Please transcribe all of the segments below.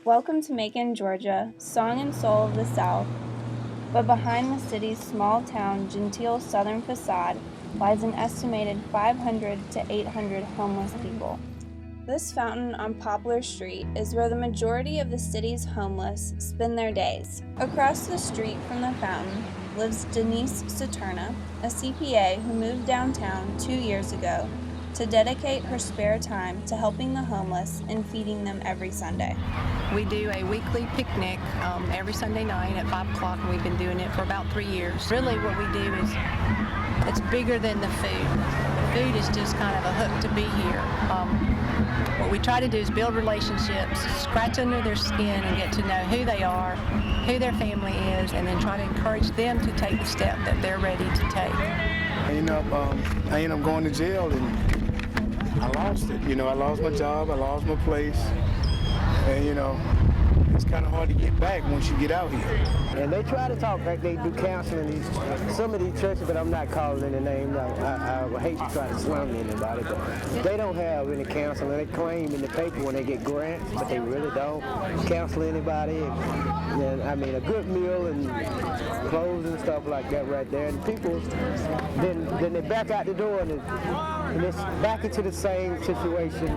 Welcome to Macon, Georgia, song and soul of the South. But behind the city's small-town, genteel southern facade lies an estimated 500 to 800 homeless people. This fountain on Poplar Street is where the majority of the city's homeless spend their days. Across the street from the fountain lives Denise Saturna, a CPA who moved downtown 2 years ago to dedicate her spare time to helping the homeless and feeding them every Sunday. We do a weekly picnic every Sunday night at 5 o'clock, and we've been doing it for about 3 years. Really what we do is, it's bigger than the food. Food is just kind of a hook to be here. What we try to do is build relationships, scratch under their skin and get to know who they are, who their family is, and then try to encourage them to take the step that they're ready to take. I ended up going to jail, and I lost it. I lost my job, I lost my place, and it's kind of hard to get back once you get out here. And they try to talk like they do counseling in some of these churches, but I'm not calling any names. I hate to try to slam anybody, but they don't have any counseling. They claim in the paper when they get grants, but they really don't counsel anybody. And a good meal and clothes and stuff like that right there. And people, then they back out the door and it's back into the same situation.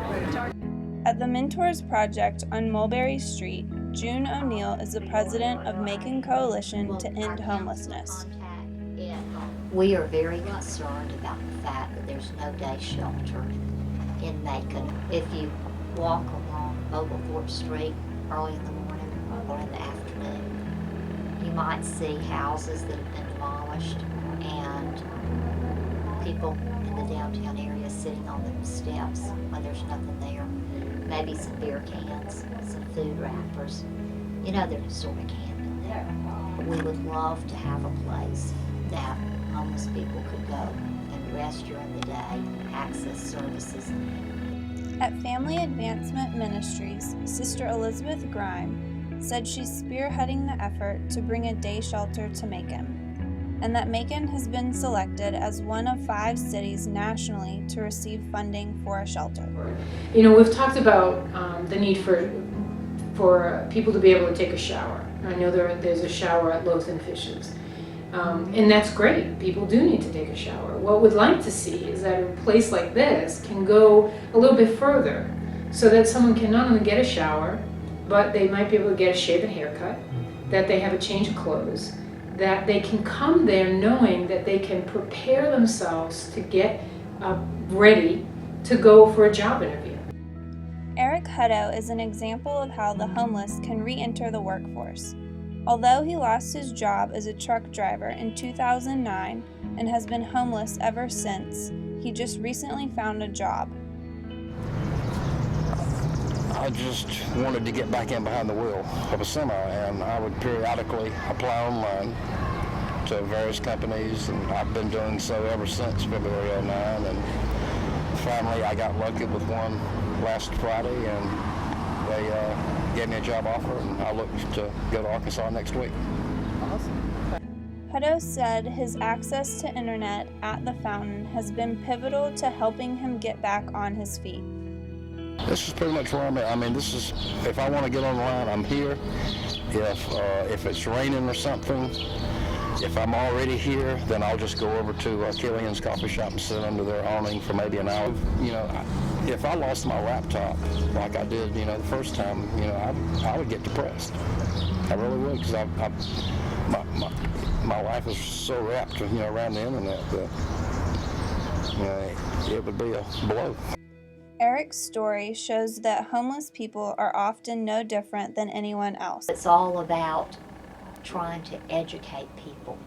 At the Mentors Project on Mulberry Street, June O'Neill is the president of Macon Coalition to End Homelessness. We are very concerned about the fact that there's no day shelter in Macon. If you walk along Oglethorpe Street early in the morning or in the afternoon, you might see houses that have been demolished and people in the downtown area sitting on the steps when there's nothing there. Maybe some beer cans, some food wrappers. They're just sort of camping there. We would love to have a place that homeless people could go and rest during the day, access services. At Family Advancement Ministries, Sister Elizabeth Grime said she's spearheading the effort to bring a day shelter to Macon, and that Macon has been selected as one of 5 cities nationally to receive funding for a shelter. We've talked about the need for people to be able to take a shower. I know there's a shower at Loaves and Fishes, and that's great. People do need to take a shower. What we'd like to see is that a place like this can go a little bit further so that someone can not only get a shower, but they might be able to get a shave and haircut, that they have a change of clothes, that they can come there knowing that they can prepare themselves to get ready to go for a job interview. Eric Hutto is an example of how the homeless can re-enter the workforce. Although he lost his job as a truck driver in 2009 and has been homeless ever since, he just recently found a job. I just wanted to get back in behind the wheel of a semi, and I would periodically apply online to various companies, and I've been doing so ever since February '09, and finally I got lucky with one last Friday, and they gave me a job offer, and I look to go to Arkansas next week. Awesome. Hutto said his access to internet at the fountain has been pivotal to helping him get back on his feet. This is pretty much where I'm at. This is, if I want to get online, I'm here. If it's raining or something, if I'm already here, then I'll just go over to Killian's coffee shop and sit under their awning for maybe an hour. If I lost my laptop like I did, the first time, I would get depressed. I really would, because my life is so wrapped, around the internet that, it would be a blow. Eric's story shows that homeless people are often no different than anyone else. It's all about trying to educate people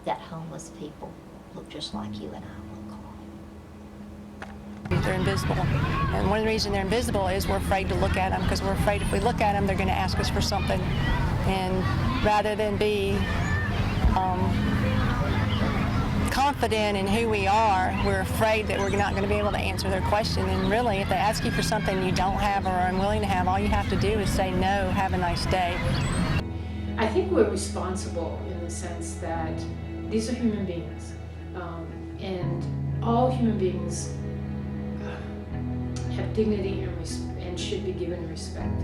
that homeless people look just like you and I look. They're invisible. And one of the reasons they're invisible is we're afraid to look at them, because we're afraid if we look at them, they're going to ask us for something. And rather than be confident in who we are, we're afraid that we're not going to be able to answer their question. And really, if they ask you for something you don't have or are unwilling to have, all you have to do is say no, have a nice day. I think we're responsible in the sense that these are human beings, and all human beings have dignity and should be given respect.